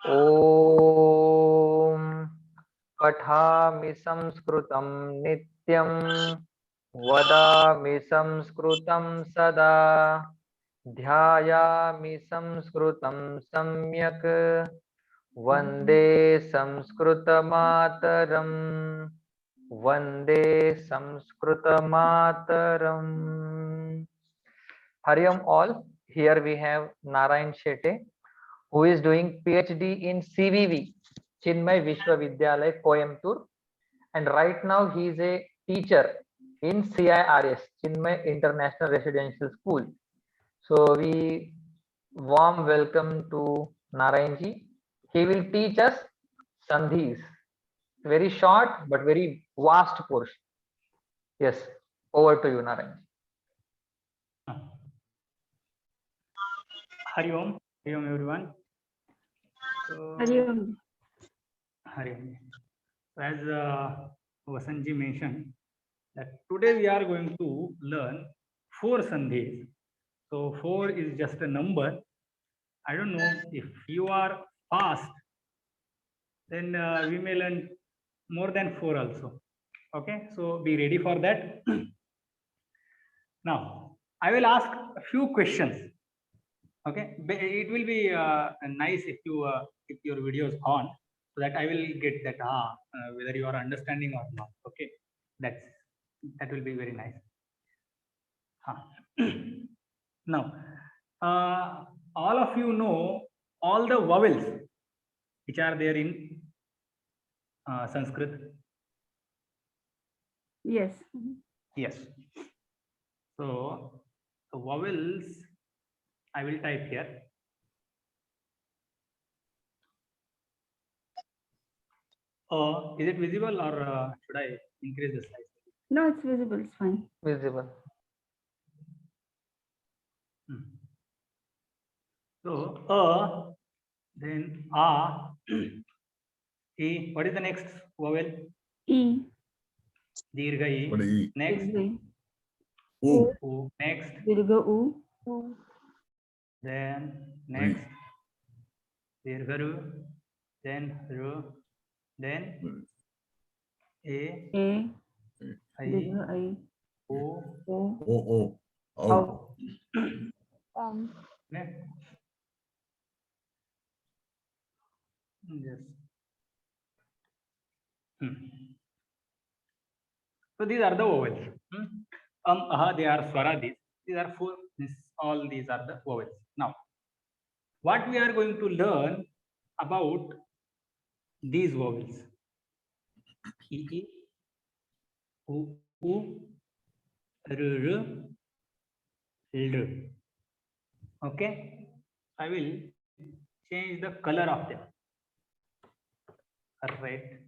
ॐ पठामि संस्कृतं नित्यं वदामि संस्कृतं सदा ध्यायामि संस्कृतं सम्यक् वन्दे संस्कृतमातरम् वन्दे संस्कृतमातरम्। Hari Om all. Here we have Narayan Shetty, who is doing PhD in CVV, Chinmay Vishwavidyalaya, Coimbatore, and right now he is a teacher in CIRS, Chinmay International Residential School. So we warm welcome to Narayan ji. He will teach us sandhis, very short but very vast portion. Yes, over to you, Narayan ji. Hari Om everyone. Hari Om. Hari Om. As Vasanji mentioned, that today we are going to learn 4 sandhis. So 4 is just a number. I don't know if you are fast, then we may learn more than 4 also. Okay, so be ready for that. Now I will ask a few questions. Okay, it will be nice if you if your video is on, so that I will get that whether you are understanding or not. Okay, that will be very nice. Now all of you know all the vowels which are there in Sanskrit. Yes. Yes. So the vowels I will type here. Is it visible, or should I increase the size? No, it's visible. It's fine. Visible. So then e. What is the next vowel? E. Dirgha E. What is E? Next Dirgha E. U. U. Next. Dirgha U. Then next Dirgha Ru. Then Ru. Then A. A. I. Dirgha I. O. O. O. Au. Next. Yes. So these are the vowels. They are swaradis. These are 4. All these are the vowels. Now, what we are going to learn about these vowels? E, U, U, R, L. Okay, I will change the color of them. Right.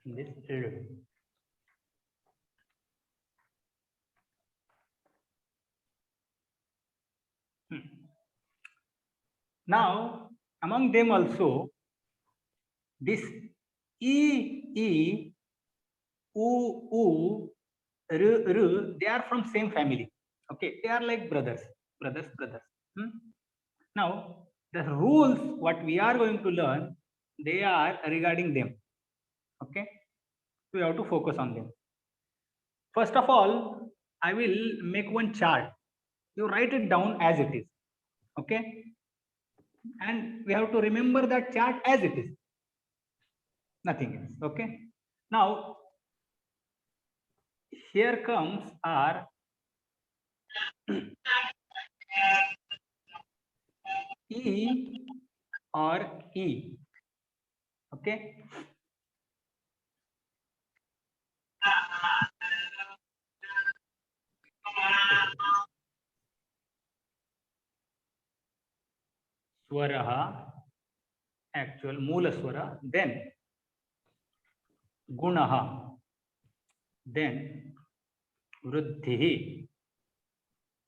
This Now among them also, this E, U, R, they are from same family. Okay, they are like brothers. Now the rules what we are going to learn, they are regarding them. Okay, we have to focus on them. First of all, I will make one chart. You write it down as it is. Okay, and we have to remember that chart as it is, nothing else. Okay, now here comes our E or E. Okay, swaraha, actual moola swara, then gunaha, then vruddhihi,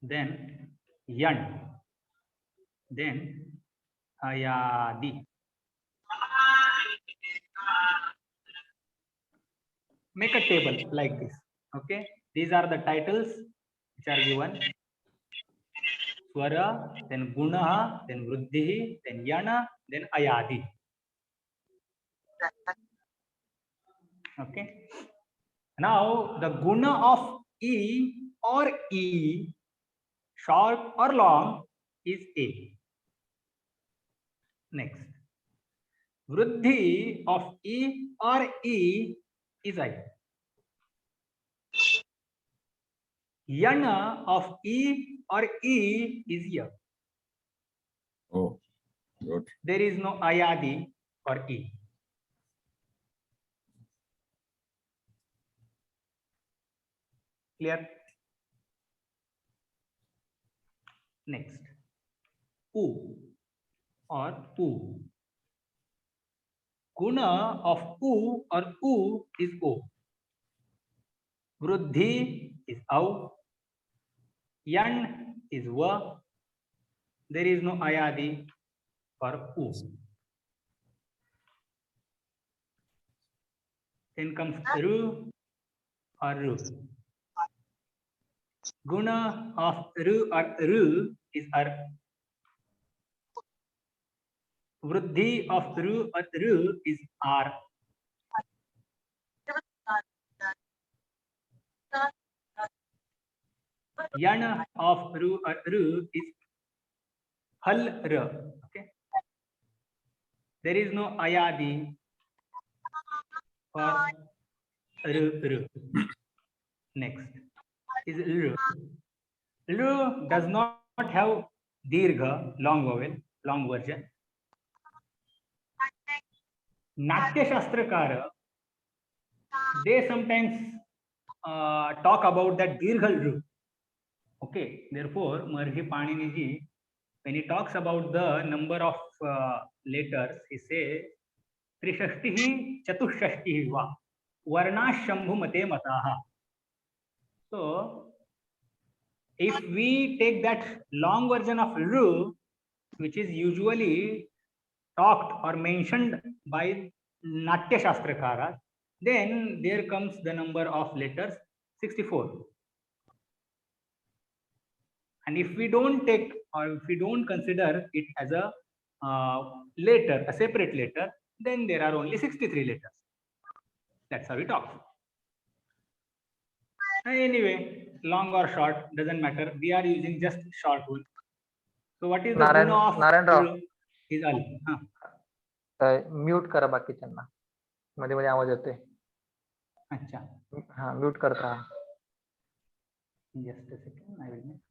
then yan, then ayadi. make a table like this. Okay, these are the titles which are given. Swara, then guna, then vruddhi, then yana, then ayadi. Okay. Now the guna of E or E, short or long, is A. Next. Vruddhi of E or E is I. Yana of E or E is Ya. Oh, good. There is no ayadi for E. Clear? Next. U or U. Guna of U or U is O. Vruddhi is Au. Yan is Va. There is no ayadi for U. Then comes Ru or Ru. Guna of Ru or Ru is Ar. Vruddhi of Ru or Ru is R. Yan of Ru or Ru is Hal Ra. Okay. There is no ayadi for Ru. Next is Ru. Ru does not have dirgha, long vowel, long version. Natya Shastrakara, they sometimes talk about that dirghal Ru. Okay, therefore, Marhi Panini ji, when he talks about the number of letters, he says, Trishashtihi Chatushashtihi va Varna Shambhu Mate Mataha. So, if we take that long version of Ru, which is usually talked or mentioned by Natya Shastrakara, then there comes the number of letters 64. And if we don't take or if we don't consider it as a letter, a separate letter, then there are only 63 letters. That's how we talk. Anyway, long or short doesn't matter. We are using just short rule. So what is the guna of Narayanrao is al? Mute करा बाकीच्यांना मध्ये मध्ये आवाज येतोय अच्छा हा mute करत राहा just a second I will make.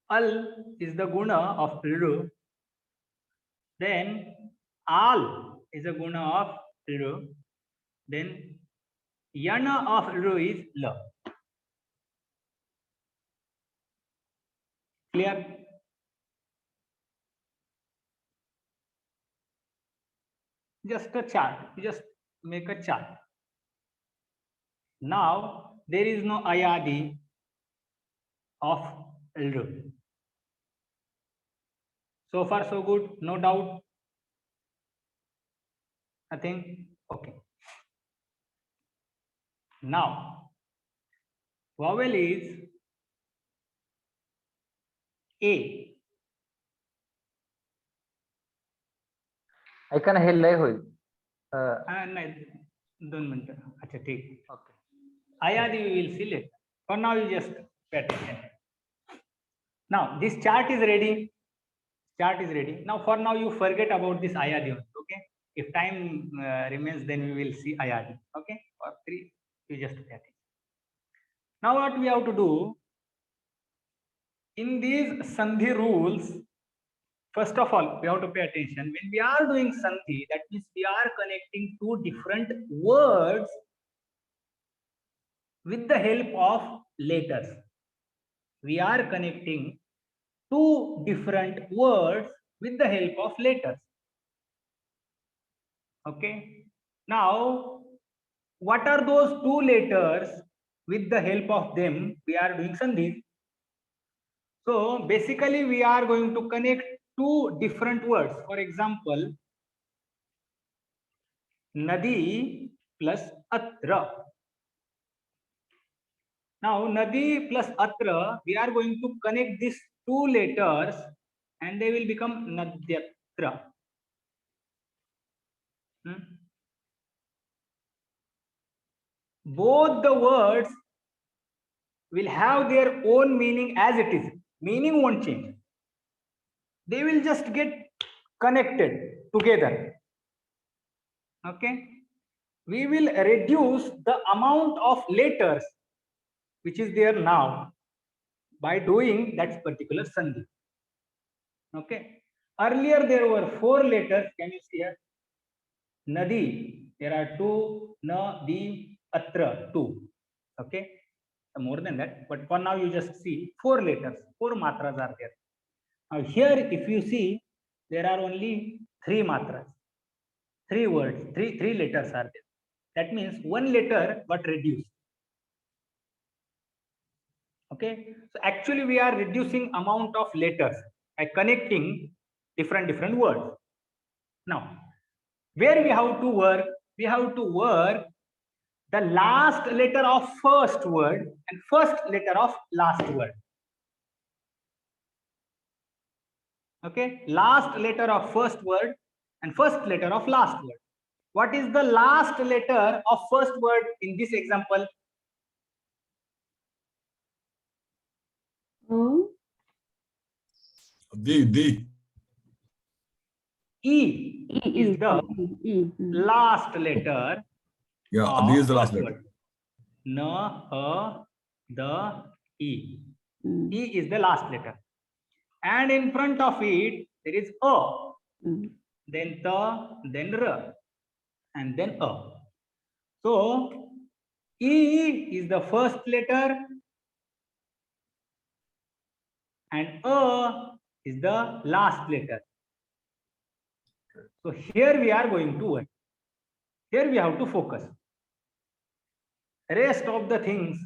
Al is the guna of Ru. Then Al is a guna of Ru. Then Yana of Ru is La. Clear? Just a chart. Just make a chart. Now there is no ayadi of Ru. So far so good, no doubt. Nothing. Okay. Now vowel is A. ऐका ना हे लय होईल नाही 2 मिनिटं. अच्छा ठीक. Okay Ayadi we will see later. For now you just pay attention. Now this chart is ready. Chart is ready. Now for now you forget about this ayadi. Okay. If time remains, then we will see ayadi. Okay. For 3 you just pay attention. Now what we have to do in these sandhi rules, first of all we have to pay attention. When we are doing sandhi, that means we are connecting two different words with the help of letters. We are connecting two different words with the help of letters. Okay. Now, what are those two letters? With the help of them, we are doing sandhi. So basically, we are going to connect two different words. For example, Nadi plus Atra. Now, Nadi plus Atra, we are going to connect these two letters and they will become Nadyatra. Both the words will have their own meaning as it is. Meaning won't change. They will just get connected together. Okay. We will reduce the amount of letters which is there now by doing that particular sandhi. Okay. Earlier there were 4 letters. Can you see here? Nadi. There are 2. Nadi. Atra. 2. Okay. More than that, but for now you just see 4 letters. 4 matras are there. Now here, if you see, there are only 3 matras. 3 words. 3 letters are there. That means 1 letter got reduced. Okay. So actually we are reducing amount of letters by connecting different words. Now, where we have to work? We have to work the last letter of first word and first letter of last word. Okay. Last letter of first word and first letter of last word. What is the last letter of first word in this example? D. E is the last letter. Yeah, D is the last letter. Word. The E. E is the last letter. And in front of it, there is A. Then the, then R, and then A. So, E is the first letter and A is the last letter. So, here we are going to work. Here we have to focus. Rest of the things,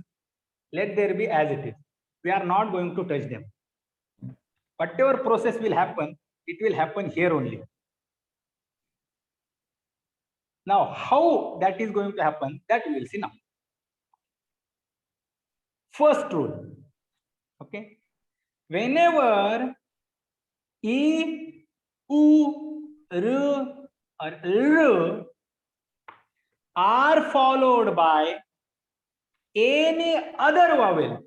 let there be as it is. We are not going to touch them. Whatever process will happen, it will happen here only. Now, how that is going to happen, that we will see now. First rule. Okay. Whenever E, U, R, or R are followed by any other vowel,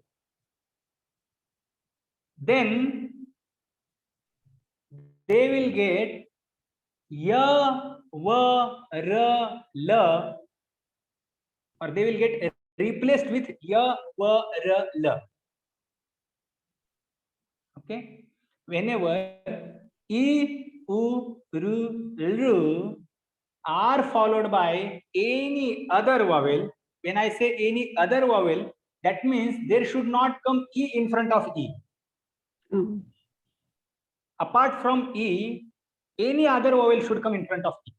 then they will get Ya, Va, Ra, La, or they will get replaced with Ya, Va, Ra, La. Okay. Whenever E, U, R are followed by any other vowel, when I say any other vowel, that means there should not come E in front of E. Apart from E, any other vowel should come in front of E.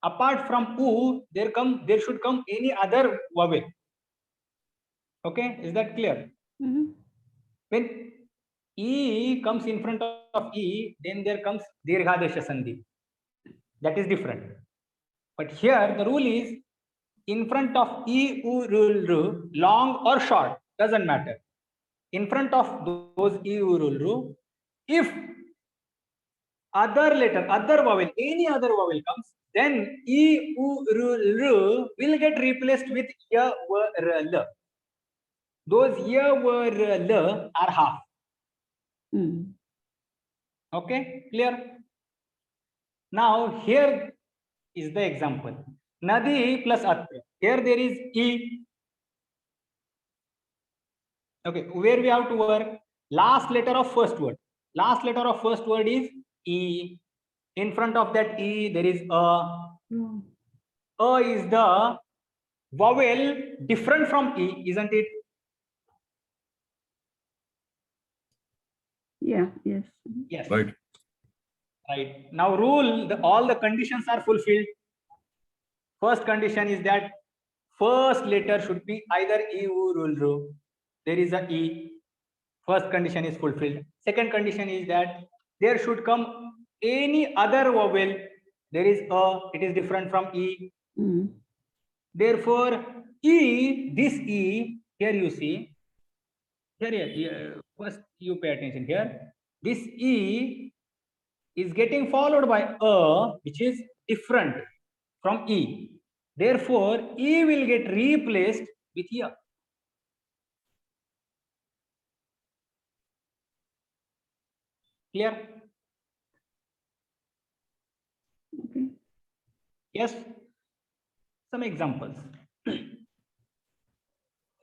Apart from U, there should come any other vowel. Okay, is that clear? When E comes in front of E, then there comes Dirghadesha Sandhi. That is different. But here the rule is in front of E, U, R, long or short, doesn't matter. In front of those E, U, R, if other letter, other vowel, any other vowel comes, then E, U, R will get replaced with Ya, Va, Ra, La. Those Ya, Va, Ra, La are half. Okay, clear? Now here is the example. Nadi plus Atra. Here there is E. Okay, where we have to work? Last letter of first word. Last letter of first word is E. In front of that E, there is A. A is the vowel different from E, isn't it? Yeah, yes. Yes. Right. Right. Now rule, all the conditions are fulfilled. First condition is that first letter should be either E, U, Ru, Ru. There is a E. First condition is fulfilled. Second condition is that there should come any other vowel. There is a, it is different from E. Mm. Therefore, E, this E, here you see, here, first you pay attention here. This E is getting followed by a, which is different from E. Therefore, E will get replaced with E. Clear? Okay. Yes? Some examples.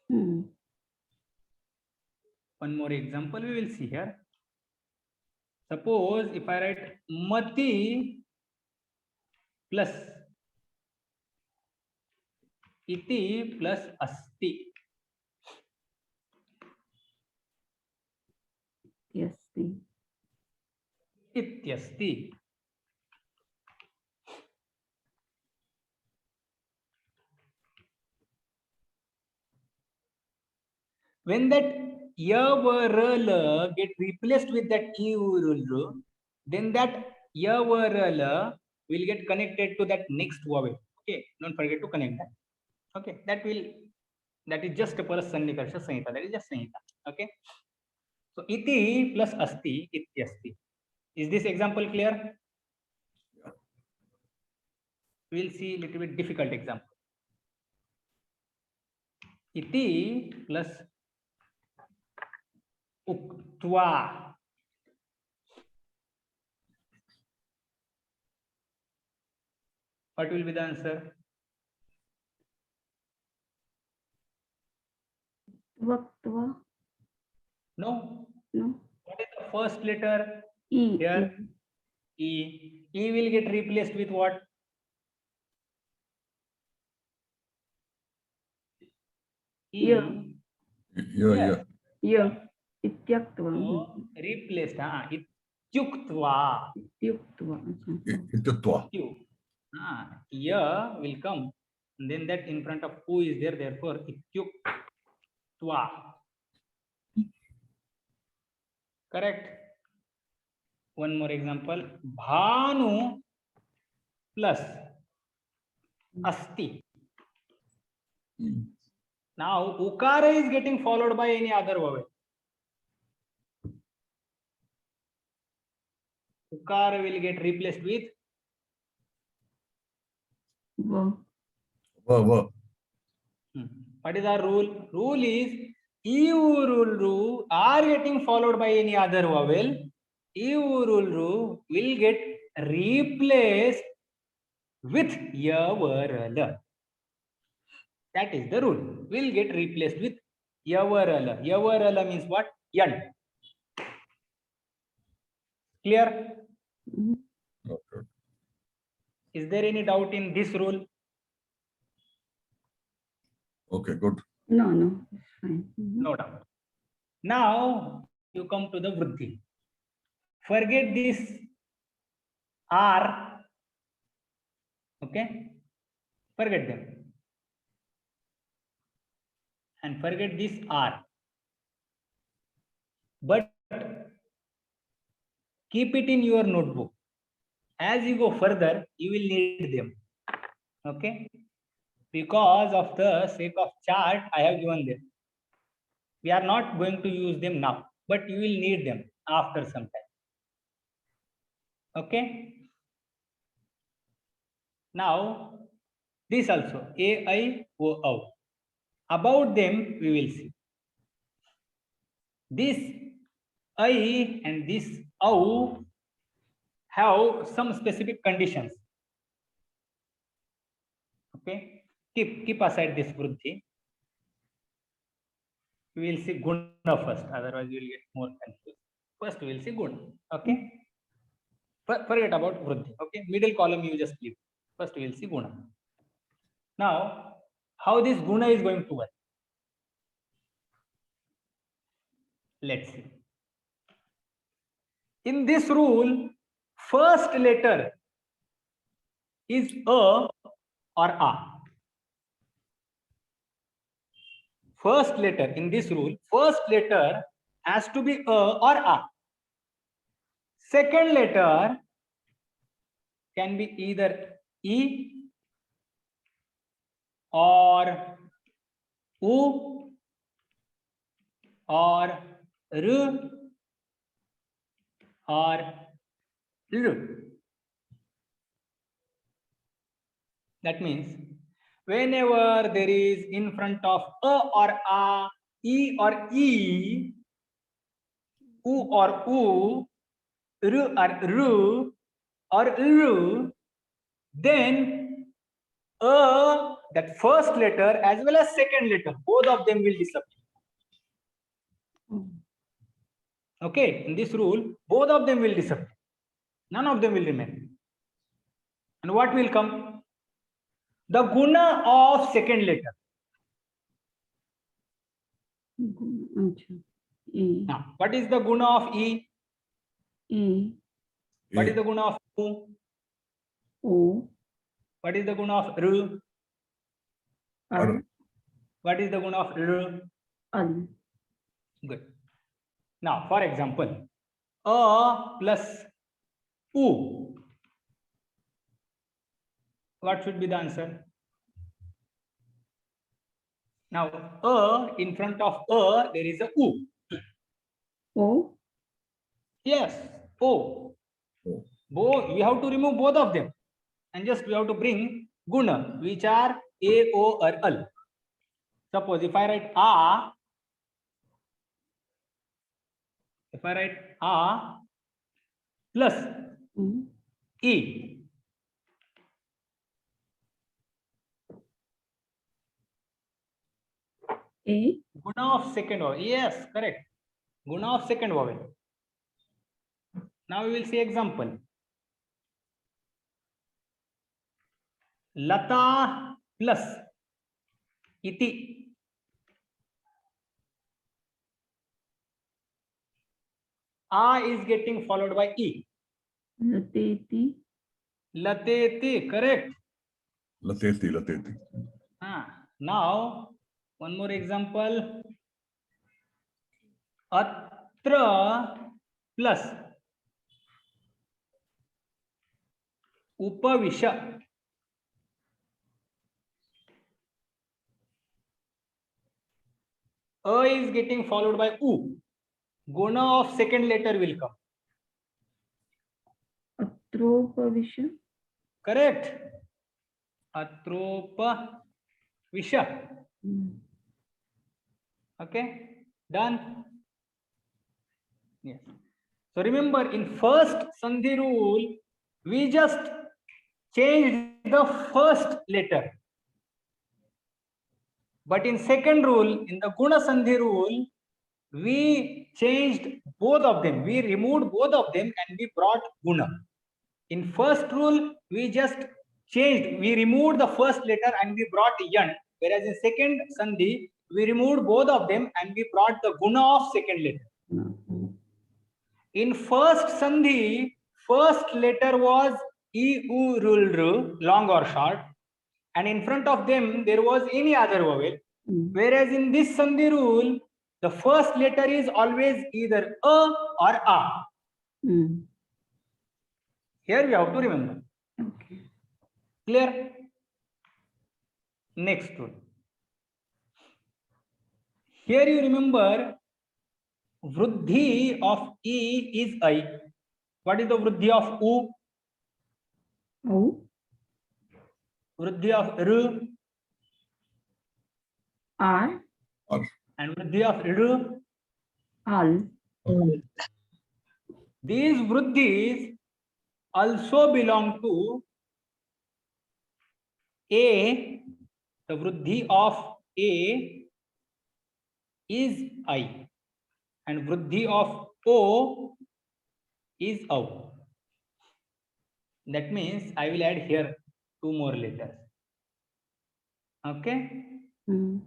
Hmm. One more example we will see here. Suppose if I write Mati plus Iti plus Asti. Yes. The. Ityasti. When that yavarala get replaced with that iurulu, then that yavarala will get connected to that next vowel. Okay, don't forget to connect that. Okay, that is just a Parasannikarsha Sanhita. That is just Sanhita. Okay. So iti plus asti, ityasti. Is this example clear? We will see a little bit difficult example. Iti plus uktva. What will be the answer? Vaktva. No. No. What is the first letter? E. Here, E. E will get replaced with what? E. Yeah. Yeah, Yes. yeah. Yeah. Ityaktva. So, replaced. Ityuktva. Ityuktva. Ityutva. Ityu. Ya will come. And then that in front of who is there, therefore, ityuktva. Correct. One more example. Bhanu plus asti. Hmm. Now, ukara is getting followed by any other vowel. Ukara will get replaced with Va. Va. What is our rule? Rule is Iurulru are getting followed by any other vowel. Iurulru will get replaced with yavarala. That is the rule. Will get replaced with yavarala. Yavarala means what? Yan. Clear? Mhm. Okay. Is there any doubt in this rule? Okay, good. No, no. It's fine. Mhm. No doubt. Now you come to the Vriddhi. Forget this R. Okay? Forget them. And forget this R. But keep it in your notebook. As you go further, you will need them. Okay? Because of the sake of chart, I have given them. We are not going to use them now, but you will need them after some time. Okay? Now, this also, A, I, O, O. About them, we will see. This I and this O have some specific conditions. Okay? Keep aside this Vriddhi. We will see Guna first, otherwise you will get more confused. First, we will see Guna. Okay? Forget about Vriddhi. Okay? Middle column you just leave. First, we will see Guna. Now, how this guna is going to work. Let's see. In this rule, first letter is a or a. First letter in this rule, first letter has to be a or a. Second letter can be either e or u or r or l. That means whenever there is in front of a or a, e or e, u or u, r or r, or l, then that first letter as well as second letter, both of them will disappear. Oh. Okay, in this rule, both of them will disappear. None of them will remain. And what will come? The guna of second letter. अच्छा. A. Now, what is the guna of e? A. What A. is the guna of u? O. What is the guna of r? R. What is the guna of r? Al. Good. Now, for example, a plus u. What should be the answer? Now, a in front of a, there is a u. O. Yes, o. O. Both, we have to remove both of them. And just we have to bring guna, which are a, o, or al. Suppose if I write a, plus Mm. e, A. guna of second vowel. Yes, correct. Guna of second vowel. Now we will see example. Lata plus iti. A is getting followed by e. Lateti. Lateti, correct. Lateti. Now, one more example. Atra plus upavisha. A is getting followed by u. Guna of second letter will come. Atropavisha. Correct. Atropavisha. Mm. Okay, done. Yes. So remember, in first sandhi rule, we just changed the first letter. But in second rule, in the guna sandhi rule, we changed both of them. We removed both of them and we brought guna. In first rule, we just changed. We removed the first letter and we brought yan. Whereas in second sandhi, we removed both of them and we brought the guna of second letter. Mm. In first sandhi, first letter was e, u, rul, long or short, and in front of them there was any other vowel. Mm. Whereas in this sandhi rule, the first letter is always either a or a. Mm. Here we have to remember. Okay. Clear? Next rule. Here you remember, vruddhi of e is I. What is the vruddhi of u? O. Vruddhi of r? R. R. And vruddhi of r? Al. These vruddhis also belong to A. The vruddhi of A is I, and vruddhi of O is O. That means I will add here two more letters. Okay. Mm.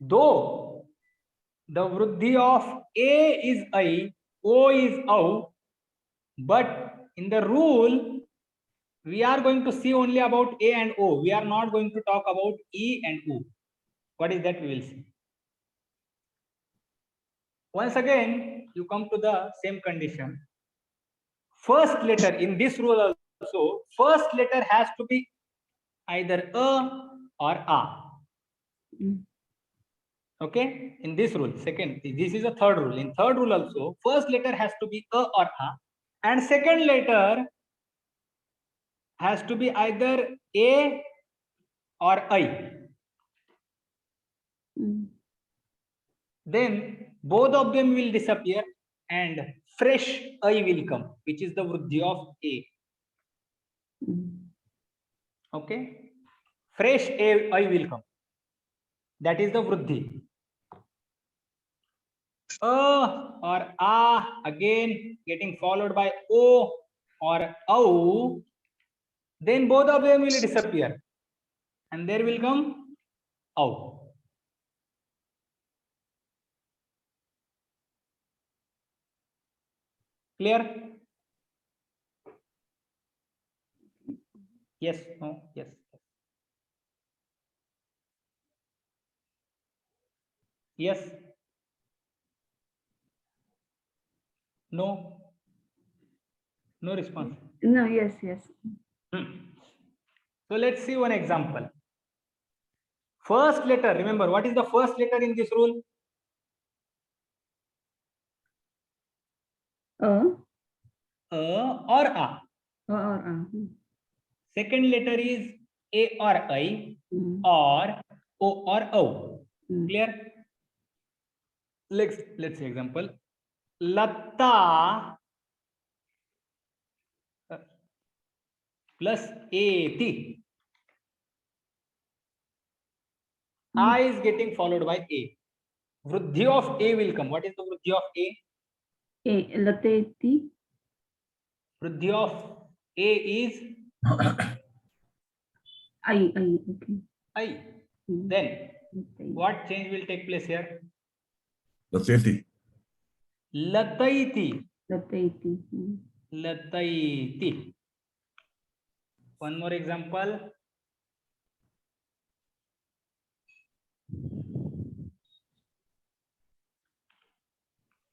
Though the vruddhi of A is I, O is OU, but in the rule, we are going to see only about A and O. We are not going to talk about E and U. What is that? We will see. Once again, you come to the same condition. First letter in this rule also, first letter has to be either A or A. Mm. Okay, in this rule, second, this is a third rule. In third rule also, first letter has to be A or A, and second letter has to be either A or I. Mm. Then both of them will disappear and fresh I will come, which is the vruddhi of A. Mm. Okay, fresh I will come. That is the vruddhi. Or A again getting followed by O or OU, then both of them will disappear and there will come OU. Clear? Yes, no, yes. Yes, no, no response. No, yes, yes. So let's see one example. First letter, remember what is the first letter in this rule? A Or A. or A. Mm. Second letter is A or I Mm. or O or O. Mm. Clear? Let's see example. Latta plus A-T. I is getting followed by A. Vruddhi of A will come. What is the vruddhi of A? A lateti. Vruddhi of A is I. Okay. I. Mm. Then Latai. what change will take place here? Lateti. Lataiti. Lateti. Mm. Lataiti. One more example.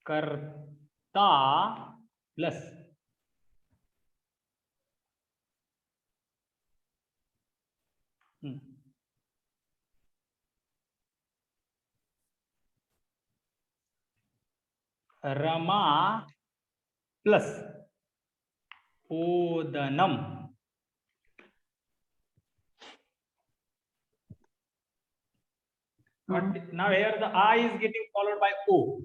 Karta plus Rama plus Odanam. But now here the I is getting followed by O.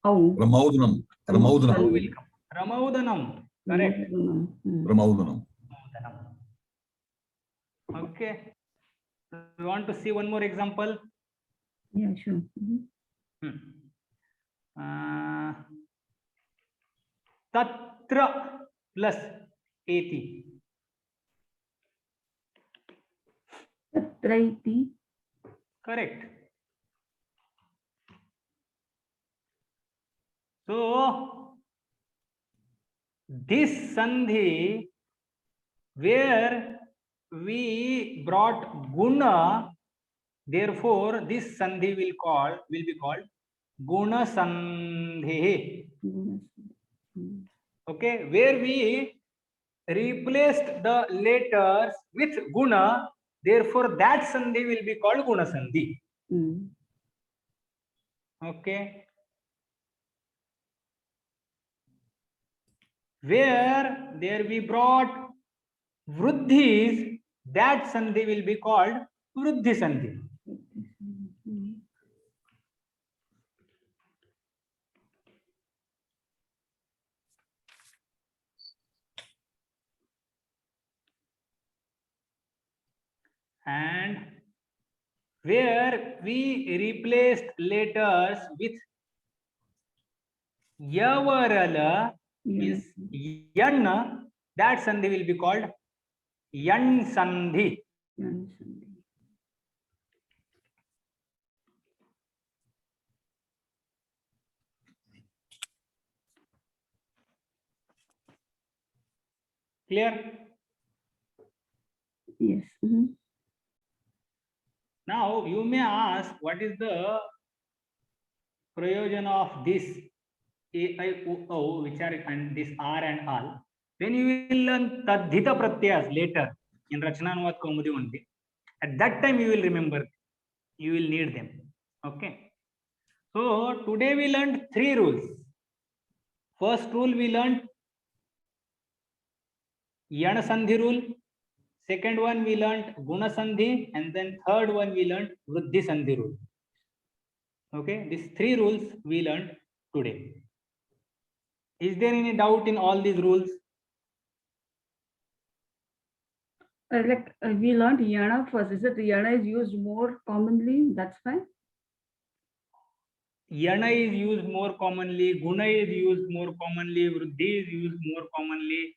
Oh. Ramaudanam. O Ramaudanam. will come. Ramaudanam. Correct. Ramaudanam. Okay. We want to see one more example. Yeah, sure. Tatra plus Ati. Tatraiti. Correct. So this sandhi where we brought guna, therefore this sandhi will be called guna sandhi. Okay, where we replaced the letters with guna, therefore that sandhi will be called guna sandhi. Okay, where there we brought vruddhis, that sandhi will be called vruddhi sandhi. And where we replaced letters with yavarala means yan, that sandhi will be called yan sandhi. Yan Sandhi. Clear? Yes. Mhm. Now you may ask, what is the prayojan of this A, I, O, which are and this R and all? When you will learn tadhita pratyas later in Rachananuvat Kaumudi only, at that time you will remember, you will need them. Okay. So today we learned 3 rules. First rule we learned Yana Sandhi rule. Second one we learned Guna Sandhi, and then third one we learned Vriddhi Sandhi rule. Okay, these 3 rules we learned today. Is there any doubt in all these rules? We learned Yana first. Is it Yana is used more commonly? That's why. Yana is used more commonly, Guna is used more commonly, Vriddhi is used more commonly.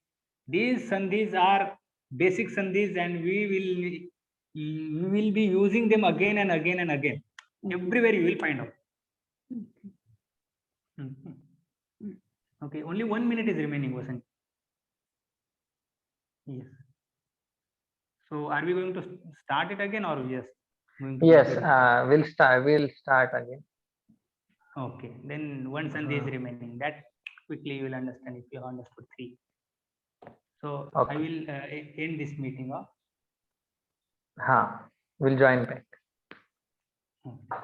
These sandhis are basic sandhis, and we will be using them again and again and again. Everywhere you will find out. Okay. Okay, only 1 minute is remaining, Vasant. Yes. So are we going to start it again, or yes? Yes, we'll start again. Okay, then one sandhi is remaining. That quickly you will understand if you have understood 3. So I Okay. will end this meeting. We'll join back. Okay.